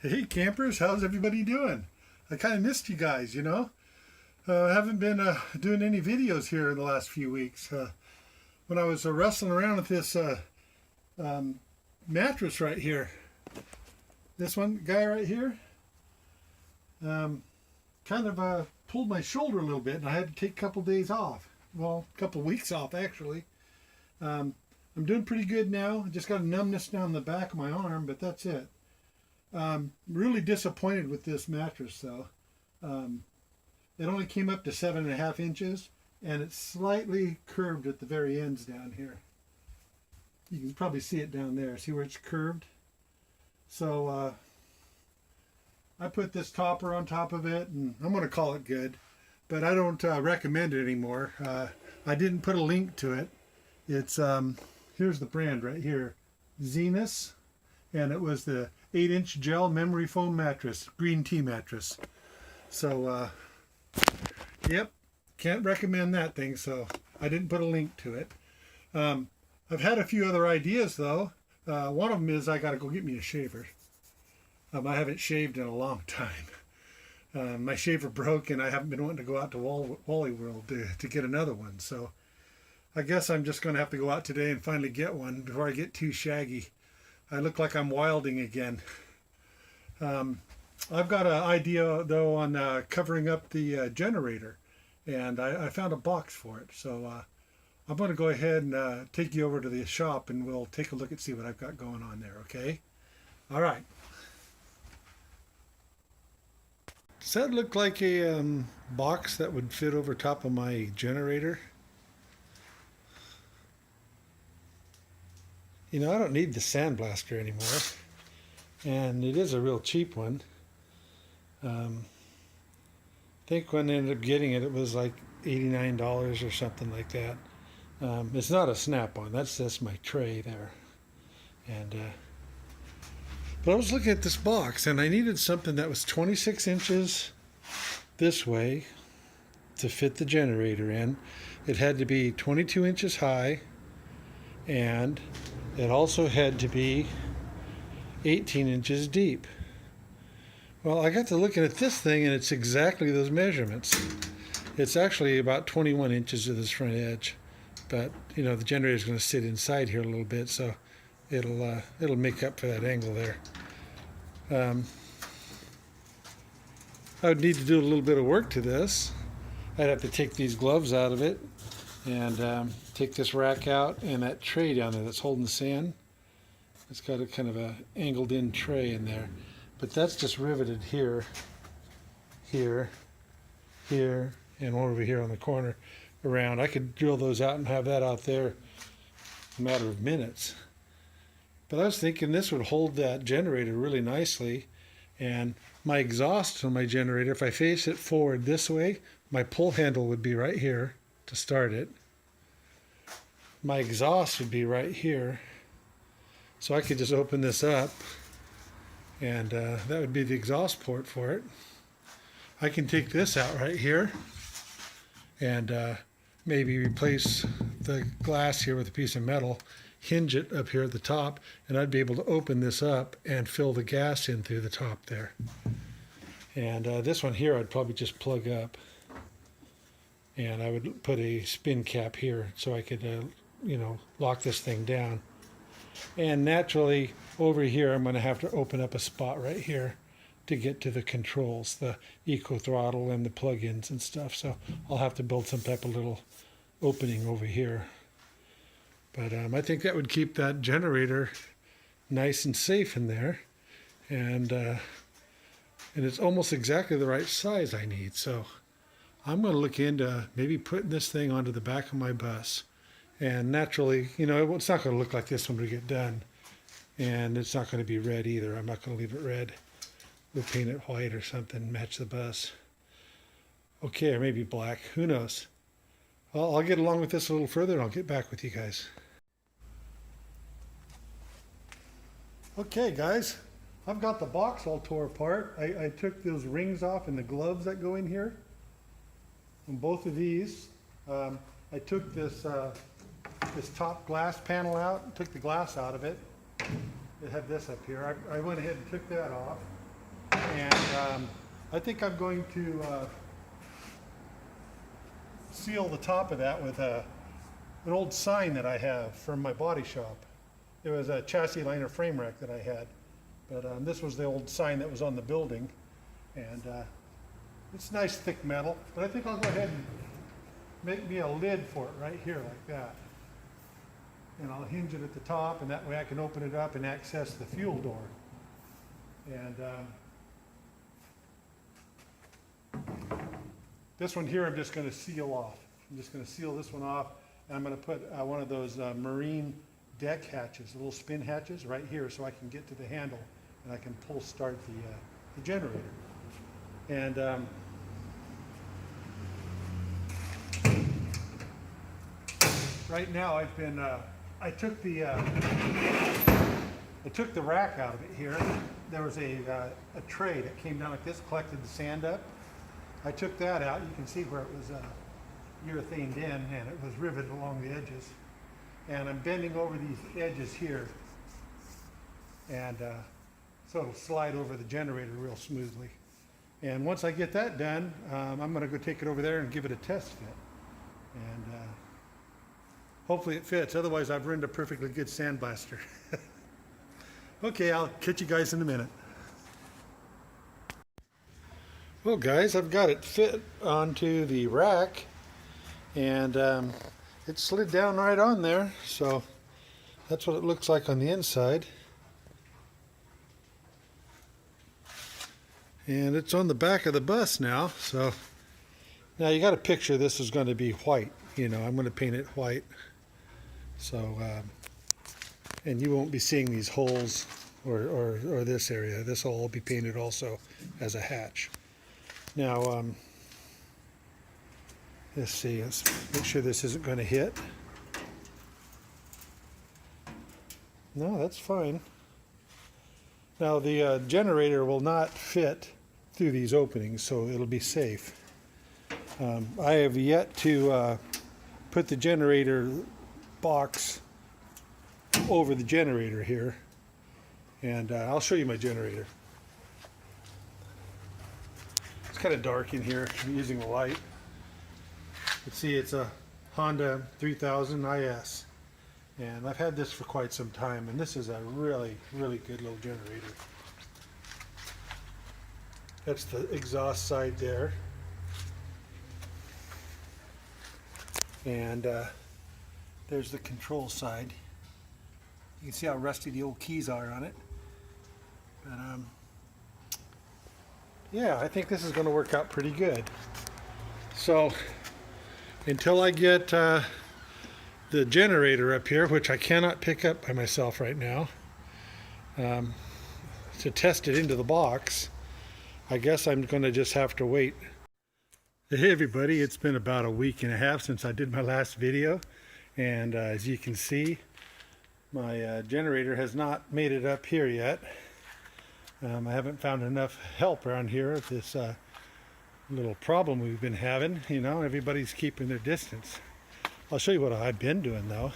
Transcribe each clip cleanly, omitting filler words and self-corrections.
Hey campers, how's everybody doing? I kind of missed you guys, you know. I haven't been doing any videos here in the last few weeks. When I was wrestling around with this mattress right here, this one guy right here, kind of pulled my shoulder a little bit, and I had to take a couple days off. Well, a couple weeks off actually. I'm doing pretty good now. I just got a numbness down the back of my arm, but that's it. Really disappointed with this mattress though. It only came up to 7.5 inches, and it's slightly curved at the very ends down here. You can probably see it down there. See where it's curved? So I put this topper on top of it, and I'm going to call it good, but I don't recommend it anymore. I didn't put a link to it. It's here's the brand right here, Zenus, and it was the 8-inch gel memory foam mattress, green tea mattress. So yep, can't recommend that thing, so I didn't put a link to it. I've had a few other ideas though. One of them is I gotta go get me a shaver. I haven't shaved in a long time. My shaver broke, and I haven't been wanting to go out to Wally World to get another one, so I guess I'm just gonna have to go out today and finally get one before I get too shaggy. I look like I'm wilding again. I've got an idea though on covering up the generator, and I found a box for it. So I'm going to go ahead and take you over to the shop, and we'll take a look and see what I've got going on there. Okay? All right. Does that look like a box that would fit over top of my generator? You know, I don't need the sandblaster anymore, and it is a real cheap one. I think when I ended up getting it, it was like $89 or something like that. It's not a snap-on. That's just my tray there. And but I was looking at this box, and I needed something that was 26 inches this way to fit the generator in. It had to be 22 inches high, and it also had to be 18 inches deep. Well, I got to looking at this thing, and it's exactly those measurements. It's actually about 21 inches to this front edge, but you know the generator is going to sit inside here a little bit, so it'll make up for that angle there. I would need to do a little bit of work to this. I'd have to take these gloves out of it, and take this rack out, and that tray down there that's holding the sand. It's got a kind of a angled in tray in there, but that's just riveted here, here, here, and one over here on the corner around. I could drill those out and have that out there in a matter of minutes. But I was thinking this would hold that generator really nicely, and my exhaust on my generator, if I face it forward this way, my pull handle would be right here to start it. My exhaust would be right here, so I could just open this up, and that would be the exhaust port for it. I can take this out right here and maybe replace the glass here with a piece of metal, hinge it up here at the top, and I'd be able to open this up and fill the gas in through the top there. And this one here I'd probably just plug up, and I would put a spin cap here so I could you know, lock this thing down. And naturally over here I'm going to have to open up a spot right here to get to the controls, the eco throttle and the plug-ins and stuff. So I'll have to build some type of little opening over here. But I think that would keep that generator nice and safe in there, and it's almost exactly the right size I need. So I'm going to look into maybe putting this thing onto the back of my bus. And naturally, you know, it's not going to look like this when we get done. And it's not going to be red either. I'm not going to leave it red. We'll paint it white or something, match the bus. Okay, or maybe black. Who knows? I'll get along with this a little further, and I'll get back with you guys. Okay, guys. I've got the box all tore apart. I took those rings off and the gloves that go in here. On both of these. I took this top glass panel out, took the glass out of it. It had this up here. I went ahead and took that off. And I think I'm going to seal the top of that with an old sign that I have from my body shop. It was a chassis liner frame rack that I had, but this was the old sign that was on the building, and it's nice thick metal. But I think I'll go ahead and make me a lid for it right here like that, and I'll hinge it at the top, and that way I can open it up and access the fuel door. And this one here I'm just going to seal off. I'm just going to seal this one off, and I'm going to put one of those marine deck hatches, little spin hatches right here, so I can get to the handle and I can pull start the generator. And right now I've been I took the rack out of it here. There was a tray that came down like this, collected the sand up. I took that out. You can see where it was urethaned in, and it was riveted along the edges. And I'm bending over these edges here, and so it'll slide over the generator real smoothly. And once I get that done, I'm going to go take it over there and give it a test fit. And hopefully it fits. Otherwise, I've ruined a perfectly good sandblaster. Okay, I'll catch you guys in a minute. Well, guys, I've got it fit onto the rack, and it slid down right on there, so that's what it looks like on the inside. And it's on the back of the bus now, so now you got to picture this is going to be white. You know, I'm going to paint it white, so and you won't be seeing these holes or this area. This will all be painted also as a hatch. Now, let's see, let's make sure this isn't going to hit. No, that's fine. Now, the generator will not fit through these openings, so it'll be safe. I have yet to put the generator box over the generator here, and I'll show you my generator. It's kind of dark in here. I'm using the light. You can see it's a Honda 3000 IS, and I've had this for quite some time, and this is a really, really good little generator. That's the exhaust side there, and there's the control side. You can see how rusty the old keys are on it, but yeah, I think this is going to work out pretty good. So until I get the generator up here, which I cannot pick up by myself right now, to test it into the box, I guess I'm going to just have to wait. Hey everybody, it's been about a week and a half since I did my last video, and as you can see, my generator has not made it up here yet. I haven't found enough help around here with this little problem we've been having. You know, everybody's keeping their distance. I'll show you what I've been doing though.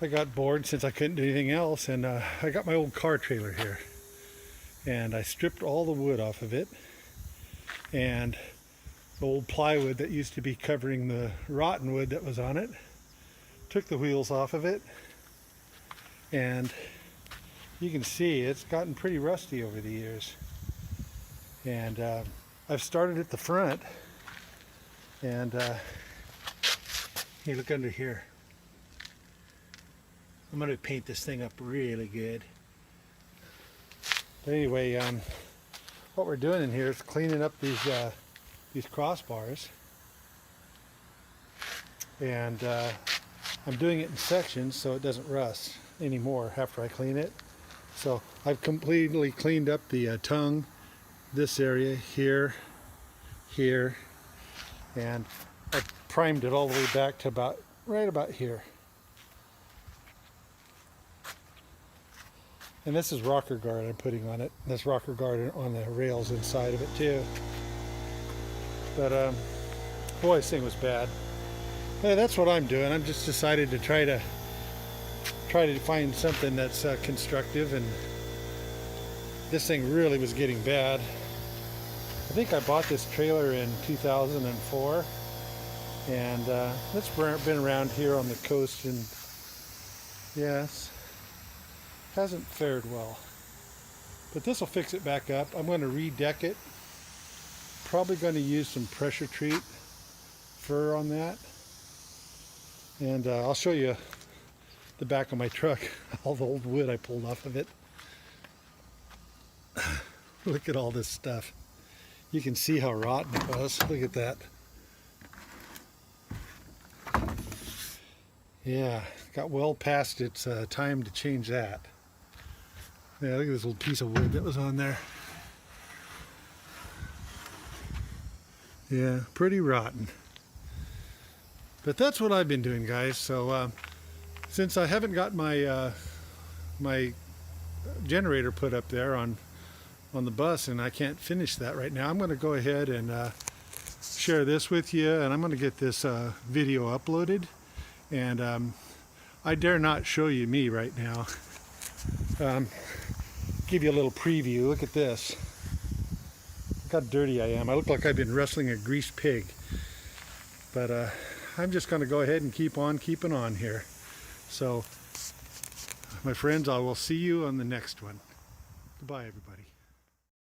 I got bored since I couldn't do anything else, and I got my old car trailer here, and I stripped all the wood off of it, and the old plywood that used to be covering the rotten wood that was on it, took the wheels off of it, and you can see it's gotten pretty rusty over the years. And I've started at the front, and hey, look under here. I'm going to paint this thing up really good. But anyway, what we're doing in here is cleaning up these crossbars, and I'm doing it in sections so it doesn't rust anymore after I clean it. So I've completely cleaned up the tongue, this area here, here, and I primed it all the way back to right about here. And this is rocker guard I'm putting on it. There's rocker guard on the rails inside of it too. But boy, this thing was bad. Hey, that's what I'm doing. I'm just decided to try to find something that's constructive this thing really was getting bad. I think I bought this trailer in 2004, and it's been around here on the coast, and yes, hasn't fared well. But this will fix it back up. I'm going to redeck it. Probably going to use some pressure treat fur on that, and I'll show you the back of my truck, all the old wood I pulled off of it. Look at all this stuff. You can see how rotten it was. Look at that. Yeah, got well past its time to change that. Yeah, look at this little piece of wood that was on there. Yeah, pretty rotten. But that's what I've been doing, guys. So since I haven't got my my generator put up there on the bus, and I can't finish that right now, I'm going to go ahead and share this with you, and I'm going to get this video uploaded. And I dare not show you me right now. Give you a little preview. Look at this. Look how dirty I am. I look like I've been wrestling a greased pig. But I'm just going to go ahead and keep on keeping on here. So, my friends, I will see you on the next one. Goodbye, everybody.